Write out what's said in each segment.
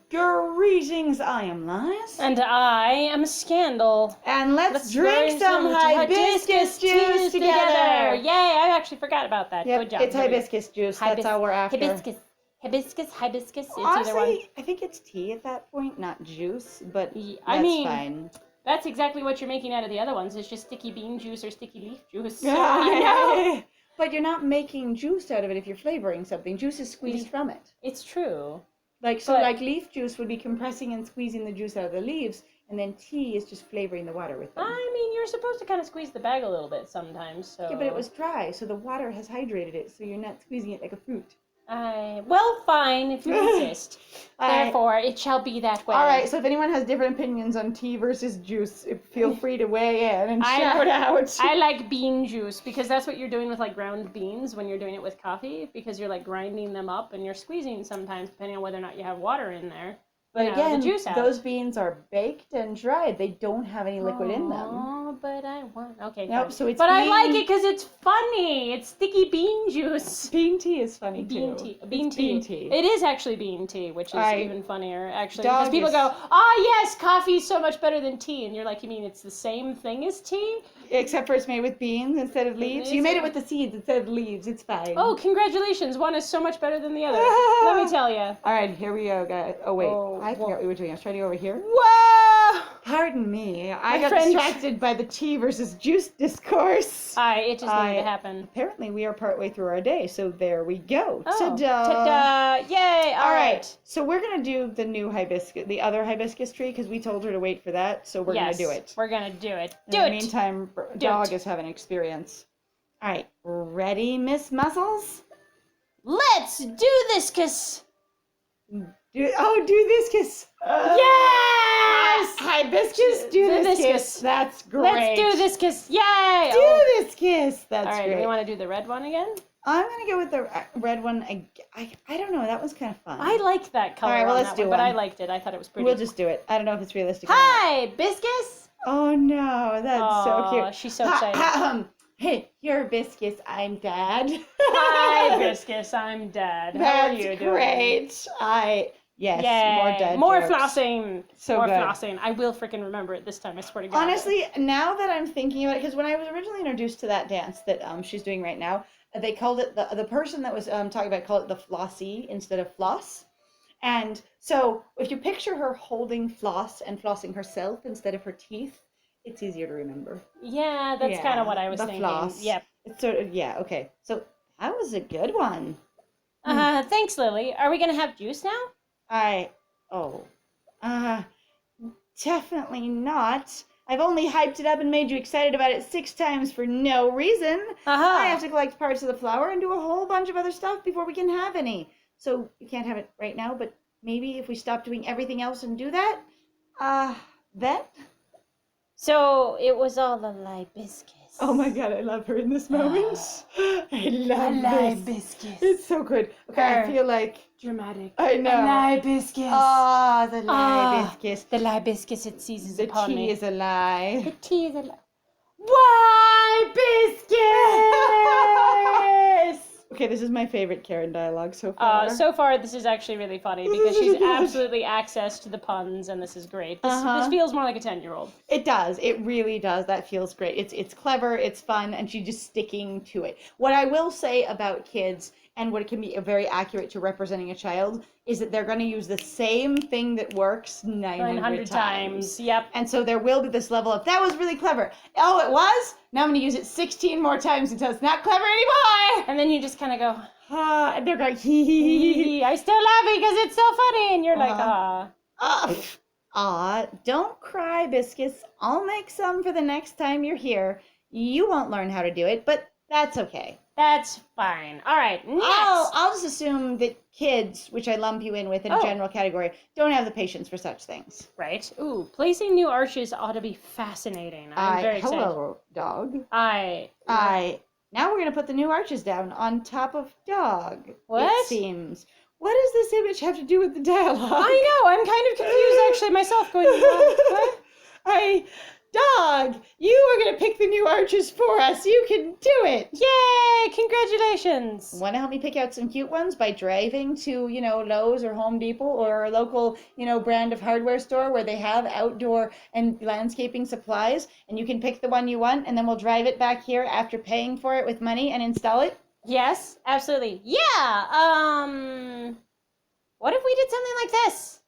Greetings, I am Lies. And I am Scandal. And let's drink some hibiscus juice together. Yay, I actually forgot about that. Yep, Good job. it's hibiscus juice. That's all we're after. Hibiscus. Hibiscus. It's Honestly, either one. I think it's tea at that point, not juice, but I mean, fine. That's exactly what you're making out of the other ones. It's just sticky bean juice or sticky leaf juice. So, But you're not making juice out of it if you're flavoring something. Juice is squeezed from it. It's true. Like leaf juice would be compressing and squeezing the juice out of the leaves, and then tea is just flavoring the water with them. I mean, you're supposed to kind of squeeze the bag a little bit sometimes, so... Yeah, but it was dry, so the water has hydrated it, so you're not squeezing it like a fruit. Well, fine, if you insist. Therefore, it shall be that way. Alright, so if anyone has different opinions on tea versus juice, feel free to weigh in and shout out. I like bean juice, because that's what you're doing with, like, ground beans when you're doing it with coffee, because you're, like, grinding them up, and you're squeezing sometimes, depending on whether or not you have water in there. But again, those beans are baked and dried. They don't have any liquid in them. Oh, but I want... Okay, nope, fine. so it's But I like it because it's funny. It's sticky bean juice. Bean tea is funny, Bean too. Bean tea. It is actually bean tea, which is even funnier, actually. Because people go, yes, coffee is so much better than tea. And you're like, you mean it's the same thing as tea? Except for it's made with beans instead of leaves. You made it with the seeds instead of leaves. It's fine. Oh, congratulations. One is so much better than the other. Let me tell you. All right, here we go, guys. Oh, wait. I forgot what we were doing. I was trying to go over here. Whoa! Pardon me. I got distracted by the tea versus juice discourse. It just needed to happen. Apparently, we are partway through our day, so there we go. Oh, ta-da! Ta-da! Yay! All right. So we're going to do the new hibiscus, the other hibiscus tree, because we told her to wait for that, so we're going to do it. We're going to do it. In the meantime, dog is having experience. All right. Ready, Miss Muscles? Let's do this, kiss. Do this kiss. Yes! Hibiscus, do this kiss. That's great. Let's do this kiss. Yay! Do this kiss. That's great. All right, you want to do the red one again? I'm going to go with the red one. I don't know. That was kind of fun. I like that color. All right, well, let's do one. But I liked it. I thought it was pretty. We'll just do it. I don't know if it's realistic. Hibiscus. Oh, no. That's so cute. She's so excited. Hey, you're Hibiscus. I'm Dad. Hibiscus. I'm Dad. How are you doing? Great. Yes, more Dad More jokes. Flossing. So more good. Flossing. I will freaking remember it this time. I swear to God. Honestly, now that I'm thinking about it, because when I was originally introduced to that dance that she's doing right now, they called it, the person that was talking about it called it the flossy instead of floss. And so if you picture her holding floss and flossing herself instead of her teeth, it's easier to remember. Yeah, that's kind of what I was thinking. Floss. Yep. It's sort of, okay. So that was a good one. Thanks, Lily. Are we going to have juice now? Definitely not. I've only hyped it up and made you excited about it 6 times for no reason. I have to collect parts of the flower and do a whole bunch of other stuff before we can have any. So we can't have it right now, but maybe if we stop doing everything else and do that, then? So it was all a lie-biscus. Oh my God, I love her in this moment. I love a lie-biscus. It's so good. Okay, I feel like dramatic. I know. A lie-biscus. The lie-biscus. The lie-biscus, it seizes upon me. The tea is a lie. The tea is a lie. Why biscuits? Okay, this is my favorite Karen dialogue so far. So far, this is actually really funny because she's absolutely accessed the puns, and this is great. This feels more like a 10-year-old. It does. It really does. That feels great. It's clever, it's fun, and she's just sticking to it. What I will say about kids, and what it can be very accurate to representing a child, is that they're going to use the same thing that works 900 times. Yep. And so there will be this level of, that was really clever. Oh, it was? Now I'm going to use it 16 more times until it's not clever anymore. And then you just kind of go, and they're going, hee hee hee. I still laugh because it's so funny. And you're like, don't cry, Biscuits. I'll make some for the next time you're here. You won't learn how to do it, but that's okay. That's fine. All right, next. I'll just assume that kids, which I lump you in with in a general category, don't have the patience for such things. Right. Ooh, placing new arches ought to be fascinating. I'm very excited. Hello, dog. Now we're going to put the new arches down on top of dog. What? It seems. What does this image have to do with the dialogue? I know. I'm kind of confused, actually, myself, going, what? Dog, you are going to pick the new arches for us. You can do it. Yay! Congratulations. Want to help me pick out some cute ones by driving to, Lowe's or Home Depot or a local, brand of hardware store where they have outdoor and landscaping supplies, and you can pick the one you want, and then we'll drive it back here after paying for it with money and install it? Yes, absolutely. Yeah. What if we did something like this?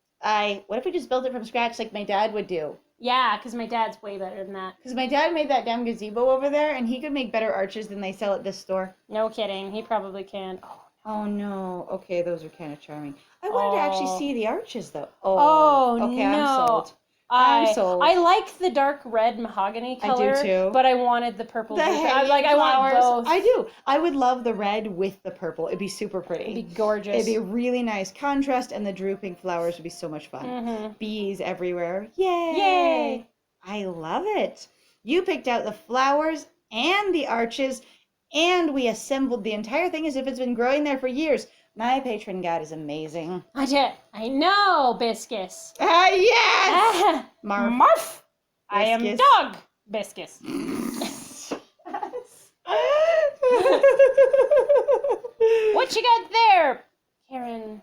What if we just built it from scratch like my dad would do? Yeah, because my dad's way better than that. Because my dad made that damn gazebo over there, and he could make better arches than they sell at this store. No kidding. He probably can. Oh, no. Okay, those are kind of charming. I wanted to actually see the arches, though. Okay, no. I'm sold. I'm sold. I like the dark red mahogany color. I do too. But I wanted the purple. The I want both. I do. I would love the red with the purple. It'd be super pretty. It'd be gorgeous. It'd be a really nice contrast, and the drooping flowers would be so much fun. Mm-hmm. Bees everywhere. Yay! Yay! I love it. You picked out the flowers and the arches, and we assembled the entire thing as if it's been growing there for years. My patron god is amazing. I know, Biscus. Yes! Marf. Biscus. I am dog, Biscus. What you got there, Karen?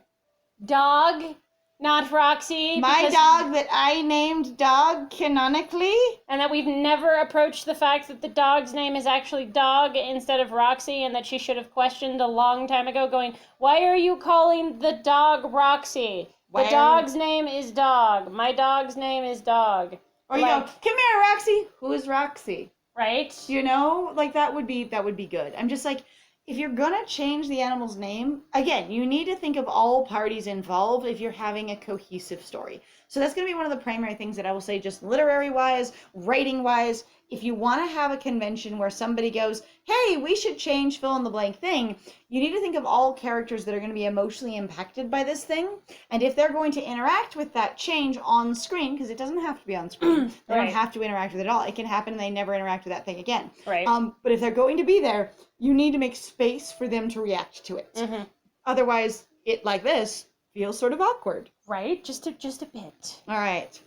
Dog, not Roxy. My dog that I named Dog canonically. And that we've never approached the fact that the dog's name is actually Dog instead of Roxy, and that she should have questioned a long time ago going, why are you calling the dog Roxy? The dog's name is Dog. My dog's name is Dog. Or you go, come here, Roxy. Who is Roxy? Right? That would be good. I'm just like, if you're gonna change the animal's name, again, you need to think of all parties involved if you're having a cohesive story. So that's gonna be one of the primary things that I will say, just literary-wise, writing-wise. If you want to have a convention where somebody goes, hey, we should change fill-in-the-blank thing, you need to think of all characters that are going to be emotionally impacted by this thing. And if they're going to interact with that change on screen, because it doesn't have to be on screen. They don't have to interact with it at all. It can happen and they never interact with that thing again. Right. But if they're going to be there, you need to make space for them to react to it. Mm-hmm. Otherwise, it, like this, feels sort of awkward. Right? Just a bit. All right.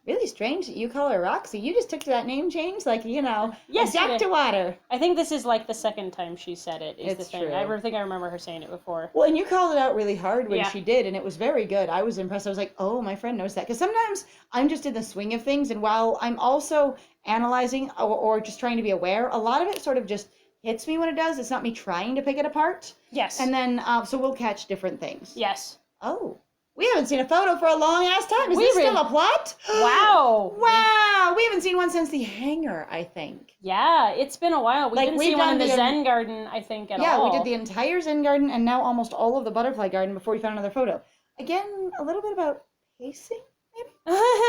Really strange that you call her Roxy. You just took to that name change like, yes, a duck to water. I think this is like the second time she said it. It's the thing. true. I think I remember her saying it before. Well, and you called it out really hard when she did, and it was very good. I was impressed. I was like, oh, my friend knows that. Because sometimes I'm just in the swing of things, and while I'm also analyzing or just trying to be aware, a lot of it sort of just hits me when it does. It's not me trying to pick it apart. Yes. And then, so we'll catch different things. Yes. Oh. We haven't seen a photo for a long ass time. Is this still a plot? Wow. Wow. We haven't seen one since the hangar, I think. Yeah, it's been a while. We didn't see one in the Zen garden, I think, at all. Yeah, we did the entire Zen garden and now almost all of the butterfly garden before we found another photo. Again, a little bit about pacing, maybe?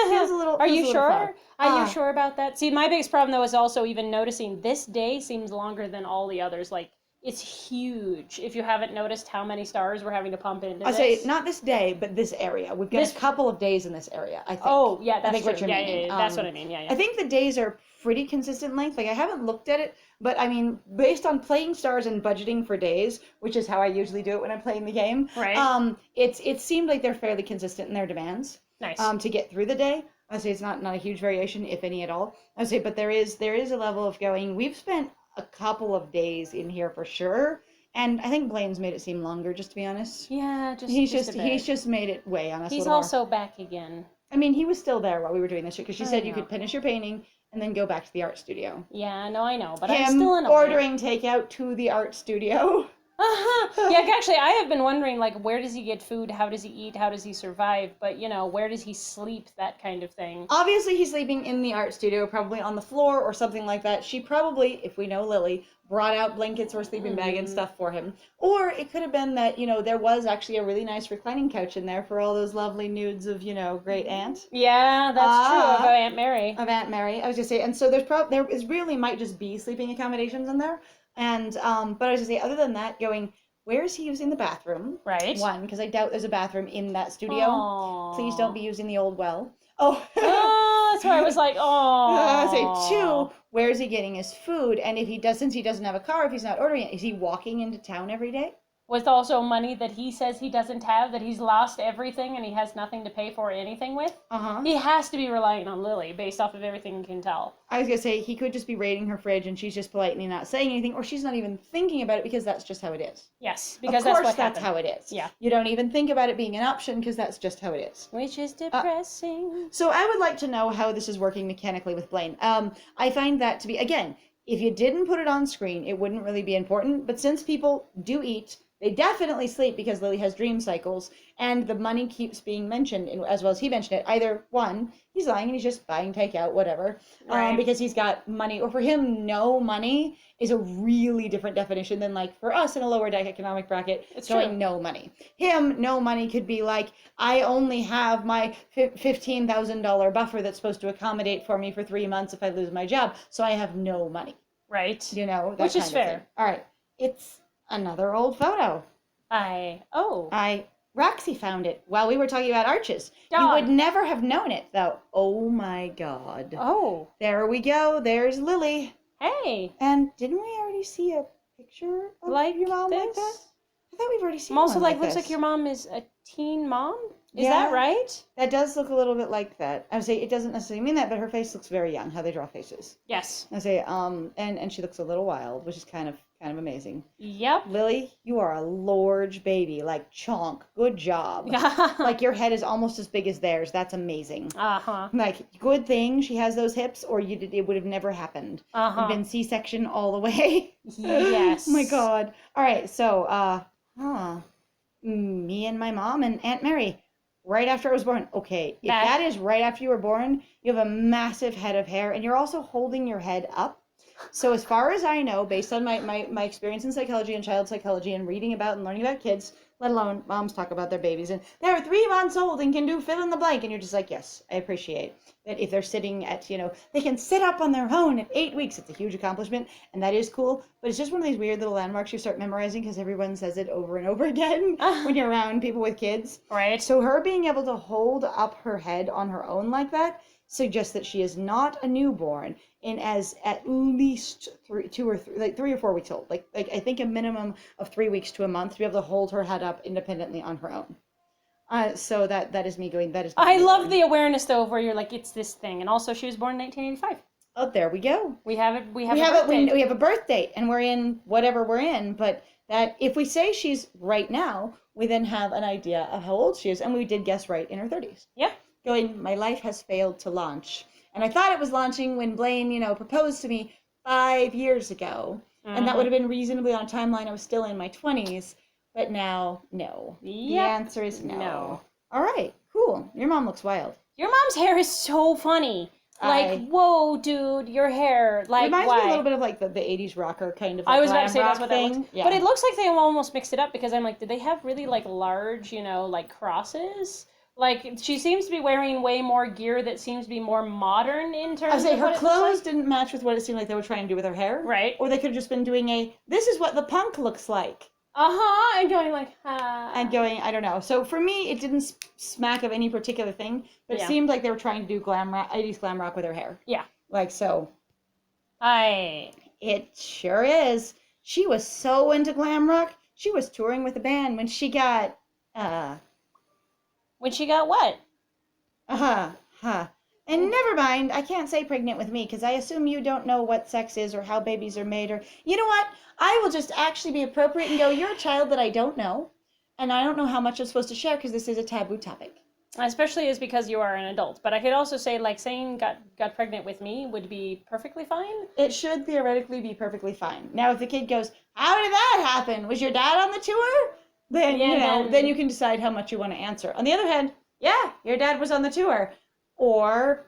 Feels a little. Are you sure? Are you sure sure about that? See, my biggest problem, though, is also even noticing this day seems longer than all the others. Like, it's huge. If you haven't noticed how many stars we're having to pump into I'll say, not this day, but this area. We've got a couple of days in this area, I think. Oh, yeah, that's true. What you're meaning. Yeah, that's what I mean, yeah. I think the days are pretty consistent length. Like, I haven't looked at it, but I mean, based on playing stars and budgeting for days, which is how I usually do it when I'm playing the game, right. It seemed like they're fairly consistent in their demands. Nice. To get through the day. I'd say it's not a huge variation, if any at all. I'd say, but there is a level of going, we've spent a couple of days in here for sure. And I think Blaine's made it seem longer, just to be honest. Yeah, he's just made it weigh on us. He's also back again. I mean, he was still there while we were doing this shit because she said you could finish your painting and then go back to the art studio. Yeah, no, I know, but I'm still in a ordering takeout to the art studio. Yeah, actually, I have been wondering, like, where does he get food? How does he eat? How does he survive? But, where does he sleep? That kind of thing. Obviously, he's sleeping in the art studio, probably on the floor or something like that. She probably, if we know Lily, brought out blankets or sleeping bag and stuff for him. Or it could have been that, there was actually a really nice reclining couch in there for all those lovely nudes of, great aunt. Yeah, that's true, of Aunt Mary. Of Aunt Mary, I was just saying. And so there is really might just be sleeping accommodations in there. And, but I was just saying, other than that, going, where is he using the bathroom? Right. One, because I doubt there's a bathroom in that studio. Aww. Please don't be using the old well. Oh. That's why I was like, oh. Say, two, where is he getting his food? And if he does, since he doesn't have a car, if he's not ordering it, is he walking into town every day? with also money that he says he doesn't have, that he's lost everything and he has nothing to pay for anything with. Uh-huh. He has to be relying on Lily based off of everything you can tell. I was going to say, he could just be raiding her fridge and she's just politely not saying anything, or she's not even thinking about it because that's just how it is. Yes, because of course that's what that's happened. how it is. Yeah. You don't even think about it being an option because that's just how it is. Which is depressing. So I would like to know how this is working mechanically with Blaine. I find that to be, again, if you didn't put it on screen, it wouldn't really be important. But since people do eat, they definitely sleep because Lily has dream cycles, and the money keeps being mentioned, as well as he mentioned it. Either one, he's lying and he's just buying takeout, whatever, Right. because he's got money. Or for him, no money is a really different definition than like for us in a lower economic bracket, It's going true. no money. Him, no money could be like, I only have my $15,000 buffer that's supposed to accommodate for me for 3 months if I lose my job, so I have no money. Right. You know, that Which is kind of fair. thing. All right, it's another old photo. Roxy found it while we were talking about arches. Dog. You would never have known it, though. Oh my God. Oh. There we go. There's Lily. Hey. And didn't we already see a picture of Like your mom like this? that? I thought we've already seen I'm also one like, like looks this. like your mom is a teen mom? Is Yeah. that right? That does look a little bit like that. I would say it doesn't necessarily mean that, but her face looks very young, how they draw faces. Yes. I say, and she looks a little wild, which is kind of amazing. Yep. Lily, you are a large baby, like chonk. Good job. Like your head is almost as big as theirs. That's amazing. Uh-huh. Like good thing she has those hips, or it would have never happened. Uh-huh. It'd been C-section all the way. Yes. Oh my God. All right, so me and my mom and Aunt Mary, right after I was born. Okay, if that is right after you were born, you have a massive head of hair, and you're also holding your head up. So as far as I know, based on my experience in psychology and child psychology and reading about and learning about kids, let alone moms talk about their babies, and they're 3 months old and can do fill in the blank, and you're just like, yes, I appreciate that if they're sitting at, they can sit up on their own at 8 weeks. It's a huge accomplishment, and that is cool, but it's just one of these weird little landmarks you start memorizing because everyone says it over and over again when you're around people with kids. Right. So her being able to hold up her head on her own like that suggests that she is not a newborn and as at least 3 or 4 weeks old. Like I think a minimum of 3 weeks to a month to be able to hold her head up independently on her own. So that is me going. That is. I love the awareness though of where you're like, it's this thing, and also she was born in 1985. Oh, there we go. We have it. We have a birth date, and we're in whatever we're in. But that if we say she's right now, we then have an idea of how old she is, and we did guess right in her 30s. Yeah. Going, my life has failed to launch. And I thought it was launching when Blaine, proposed to me 5 years ago. Mm-hmm. And that would have been reasonably on a timeline. I was still in my 20s. But now, no. Yep. The answer is no. All right, cool. Your mom looks wild. Your mom's hair is so funny. Like, whoa, dude, your hair. Like, reminds why? me a little bit of like the 80s rocker kind of. I was about to glam say that's rock what that thing. looks. Yeah. But it looks like they almost mixed it up because I'm like, did they have really like large, like crosses? Like, she seems to be wearing way more gear that seems to be more modern in terms I was saying of her what clothes didn't match with what it seemed like they were trying to do with her hair. Right. Or they could have just been doing this is what the punk looks like. Uh-huh, and going like, And going, I don't know. So for me, it didn't smack of any particular thing, but it seemed like they were trying to do 80s glam rock with her hair. Yeah. Like, so. It sure is. She was so into glam rock. She was touring with a band when she got, When she got what? And never mind, I can't say pregnant with me because I assume you don't know what sex is or how babies are made or, you know what? I will just actually be appropriate and go, you're a child that I don't know. And I don't know how much I'm supposed to share because this is a taboo topic. Especially is because you are an adult. But I could also say, like, saying got pregnant with me would be perfectly fine. It should theoretically be perfectly fine. Now, if the kid goes, how did that happen? Was your dad on the tour? Then, then you can decide how much you want to answer. On the other hand, yeah, your dad was on the tour. Or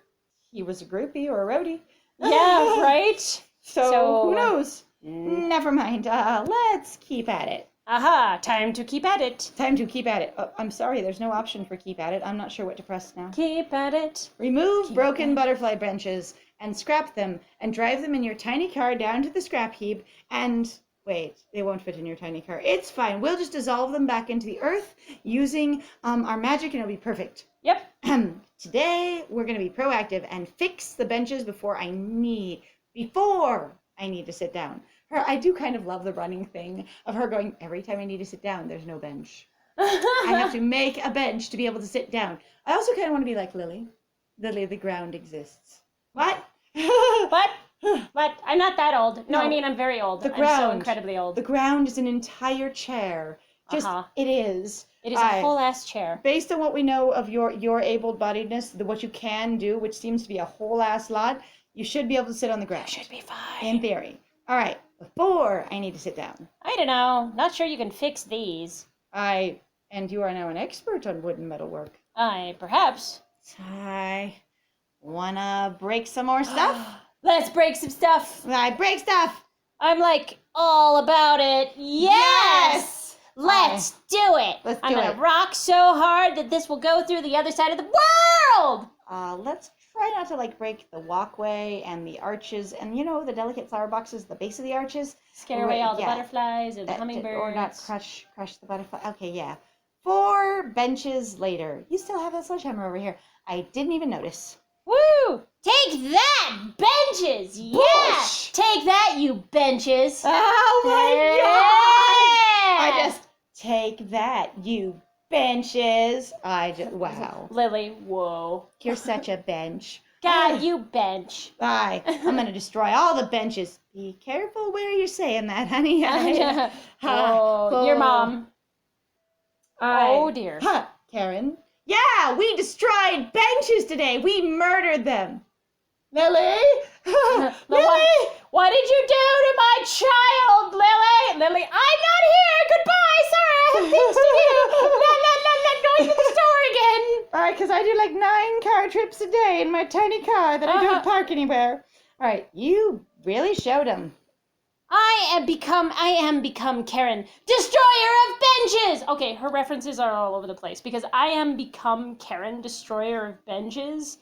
he was a groupie or a roadie. Yeah, right? So who knows? Never mind. Let's keep at it. Aha, time to keep at it. Time to keep at it. Oh, I'm sorry, there's no option for keep at it. I'm not sure what to press now. Keep at it. Remove broken butterfly branches and scrap them and drive them in your tiny car down to the scrap heap and... Wait, they won't fit in your tiny car. It's fine. We'll just dissolve them back into the earth using our magic and it'll be perfect. Yep. Today, we're going to be proactive and fix the benches before I need to sit down. I do kind of love the running thing of her going, every time I need to sit down, there's no bench. I have to make a bench to be able to sit down. I also kind of want to be like Lily. Lily, the ground exists. What? But I'm not that old. No, I No, mean I'm very old. the I'm so ground. incredibly old. The ground is an entire chair. Just it is. It is a whole ass chair. Based on what we know of your able-bodiedness, what you can do, which seems to be a whole ass lot, you should be able to sit on the ground. You should be fine. In theory. All right. Before I need to sit down. I don't know. Not sure you can fix these. And you are now an expert on wood and metal work. Perhaps. I wanna break some more stuff. Let's break some stuff. I break stuff. I'm like all about it. Yes! Let's do it. I'm gonna rock so hard that this will go through the other side of the world. Let's try not to like break the walkway and the arches and the delicate flower boxes, the base of the arches. Scare away all the butterflies or the hummingbirds. Or not crush the butterfly. Okay, yeah. 4 benches later. You still have that sledgehammer over here. I didn't even notice. Woo! Take that, benches! Yeah! Bush! Take that, you benches! Oh my God! I just take that, you benches. Wow. Lily, whoa. You're such a bench. God, you bench. I'm going to destroy all the benches. Be careful where you're saying that, honey. Your mom. Oh, dear. Karen. Yeah, we destroyed benches today. We murdered them. Lily? Lily? What did you do to my child, Lily? Lily, I'm not here. Goodbye. Sorry, I have things to do. Going to the store again. All right, because I do like 9 car trips a day in my tiny car that I don't park anywhere. All right, you really showed them. I am become Karen, destroyer of benches. Okay, her references are all over the place because I am become Karen, destroyer of benches.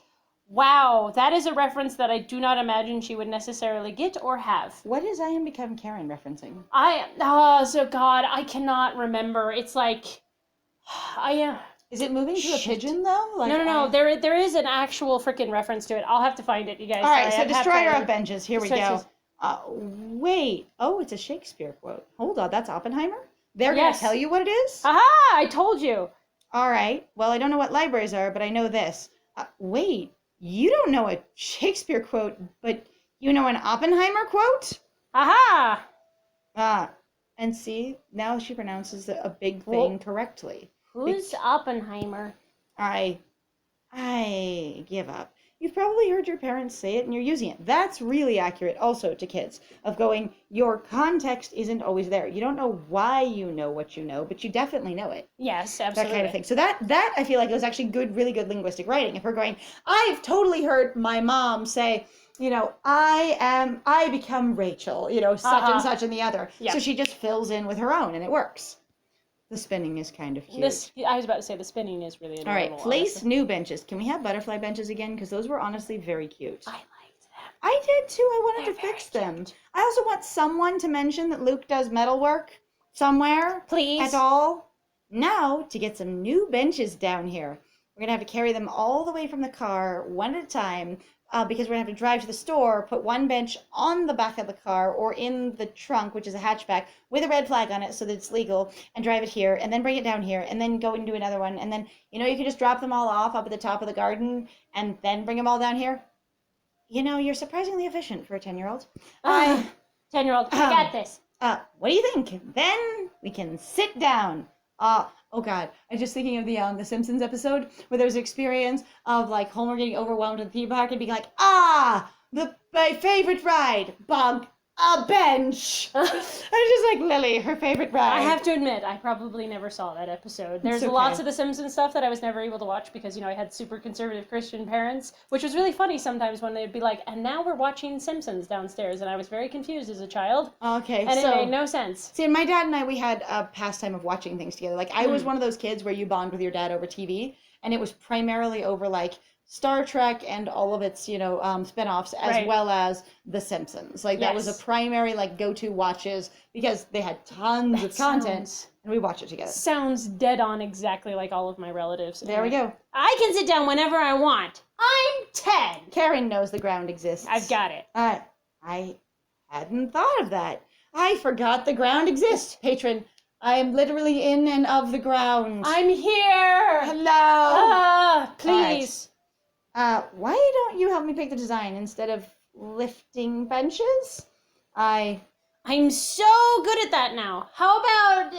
Wow, that is a reference that I do not imagine she would necessarily get or have. What is I am become Karen referencing? God, I cannot remember. It's like, Is it moving to a pigeon though? Like, no. There is an actual freaking reference to it. I'll have to find it, you guys. All right, so destroyer of benches. Here we go. Wait. Oh, it's a Shakespeare quote. Hold on, that's Oppenheimer? They're going to tell you what it is? Aha, I told you. All right. Well, I don't know what libraries are, but I know this. Wait, you don't know a Shakespeare quote, but you know an Oppenheimer quote? Aha. And see, now she pronounces a big thing correctly. Who's Oppenheimer? I give up. You've probably heard your parents say it and you're using it. That's really accurate also to kids of going, your context isn't always there. You don't know why you know what you know, but you definitely know it. Yes, absolutely. That kind of thing. So that I feel like was actually really good linguistic writing. If we're going, I've totally heard my mom say, I become Rachel, such and such and the other. Yeah. So she just fills in with her own and it works. The spinning is kind of cute. I was about to say the spinning is really adorable. All right, place honestly. New benches. Can we have butterfly benches again? Because those were honestly very cute. I liked them. I did too. I wanted to fix them. Cute. I also want someone to mention that Luke does metal work somewhere. Please. At all. Now, to get some new benches down here, we're going to have to carry them all the way from the car, one at a time, because we're going to have to drive to the store, put one bench on the back of the car or in the trunk, which is a hatchback, with a red flag on it so that it's legal, and drive it here, and then bring it down here, and then go and do another one. And then, you can just drop them all off up at the top of the garden and then bring them all down here. You're surprisingly efficient for a 10-year-old. 10-year-old, I got this. What do you think? Then we can sit down. Oh God, I'm just thinking of the Simpsons episode where there's an experience of like Homer getting overwhelmed at the theme park and being like, my favorite ride, bonk, a bench. I was just like, Lily, her favorite ride. I have to admit, I probably never saw that episode. There's lots of the Simpsons stuff that I was never able to watch because, I had super conservative Christian parents, which was really funny sometimes when they'd be like, and now we're watching Simpsons downstairs, and I was very confused as a child. Okay, and it made no sense. See, my dad and I, we had a pastime of watching things together. Like, I was one of those kids where you bond with your dad over TV, and it was primarily over, like, Star Trek and all of its, spinoffs, as well as The Simpsons. Like, that was a primary, go-to watches because they had tons of content, and we watch it together. Sounds dead on exactly like all of my relatives. There we go. I can sit down whenever I want. I'm 10. Karen knows the ground exists. I've got it. I hadn't thought of that. I forgot the ground exists, patron. I am literally in and of the ground. I'm here. Hello. Please. Why don't you help me pick the design instead of lifting benches? I'm so good at that now. How about,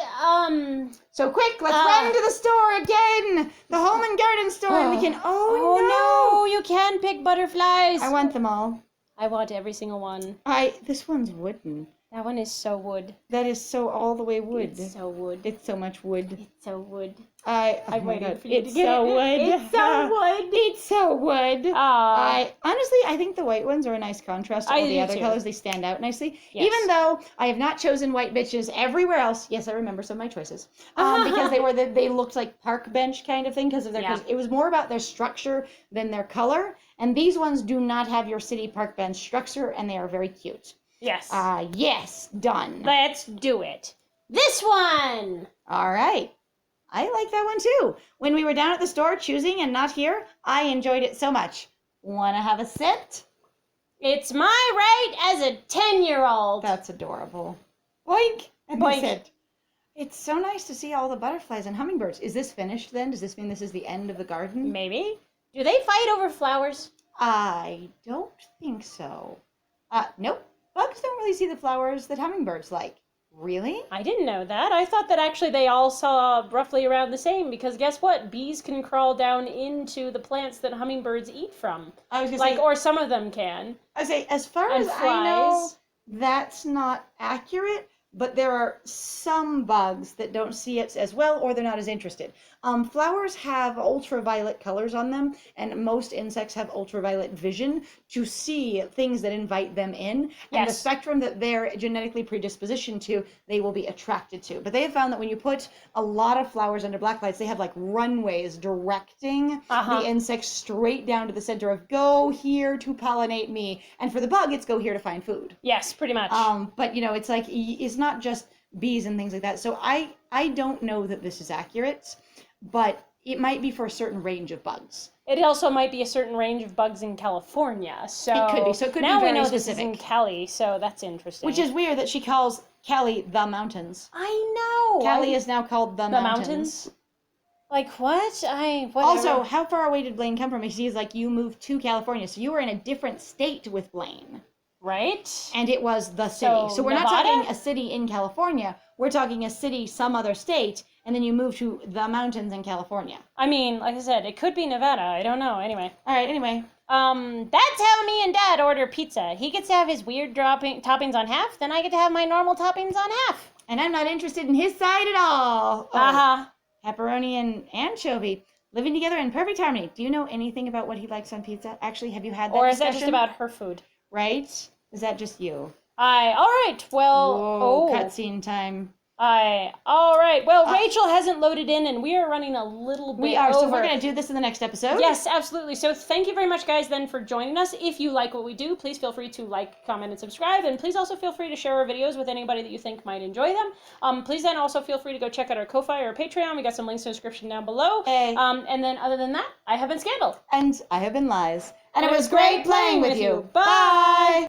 So quick, let's run to the store again! The home and garden store, and we can, Oh no, you can pick butterflies. I want them all. I want every single one. This one's wooden. That one is so wood. That is so all the way wood. It's so wood. It's so much wood. It's so wood. I'm waiting for you to get so it. wood. It's so wood. It's so wood. Honestly, I think the white ones are a nice contrast to all the other colors. They stand out nicely. Yes. Even though I have not chosen white bitches everywhere else. Yes, I remember some of my choices. Because they looked like park bench kind of thing because of cause it was more about their structure than their color. And these ones do not have your city park bench structure, and they are very cute. Yes. Yes, done. Let's do it. This one. All right. I like that one too. When we were down at the store choosing and not here, I enjoyed it so much. Want to have a sit? It's my right as a 10-year-old. That's adorable. Boink. And Boink. Sit. It's so nice to see all the butterflies and hummingbirds. Is this finished then? Does this mean this is the end of the garden? Maybe. Do they fight over flowers? I don't think so. Nope. Bugs don't really see the flowers that hummingbirds like. Really? I didn't know that. I thought that actually they all saw roughly around the same because guess what? Bees can crawl down into the plants that hummingbirds eat from. I was gonna say, or some of them can. I was say, as far And as I know, flies. that's not accurate, but there are some bugs that don't see it as well, or they're not as interested. Flowers have ultraviolet colors on them, and most insects have ultraviolet vision to see things that invite them in. And the spectrum that they're genetically predispositioned to, they will be attracted to. But they have found that when you put a lot of flowers under black lights, they have like runways directing the insects straight down to the center of go here to pollinate me. And for the bug, it's go here to find food. Yes, pretty much. But it's like, it's not just bees and things like that. So I don't know that this is accurate, but it might be for a certain range of bugs. It also might be a certain range of bugs in California. So it could be. So it could now be very we know specific. this is in Cali, so that's interesting. Which is weird that she calls Cali the mountains. I know. Cali is now called the mountains. Like what? Whatever. Also, how far away did Blaine come from? He's like, you moved to California, so you were in a different state with Blaine. Right? And it was the city. So we're not Nevada? talking a city in California. We're talking a city, some other state, and then you move to the mountains in California. I mean, like I said, it could be Nevada. I don't know. Anyway. All right, anyway. That's how me and Dad order pizza. He gets to have his weird toppings on half, then I get to have my normal toppings on half. And I'm not interested in his side at all. Pepperoni and anchovy living together in perfect harmony. Do you know anything about what he likes on pizza? Actually, have you had that Or is discussion? that just about her food? Right? Is that just you? All right, well... Whoa, cutscene time. All right, well, Rachel hasn't loaded in, and we are running a little bit over. So we're going to do this in the next episode? Yes, absolutely. So thank you very much, guys, then, for joining us. If you like what we do, please feel free to like, comment, and subscribe, and please also feel free to share our videos with anybody that you think might enjoy them. Please then also feel free to go check out our Ko-Fi or Patreon. We got some links in the description down below. Hey. And then, other than that, I have been Scandal. And I have been Lies. And it was great playing with you. Bye!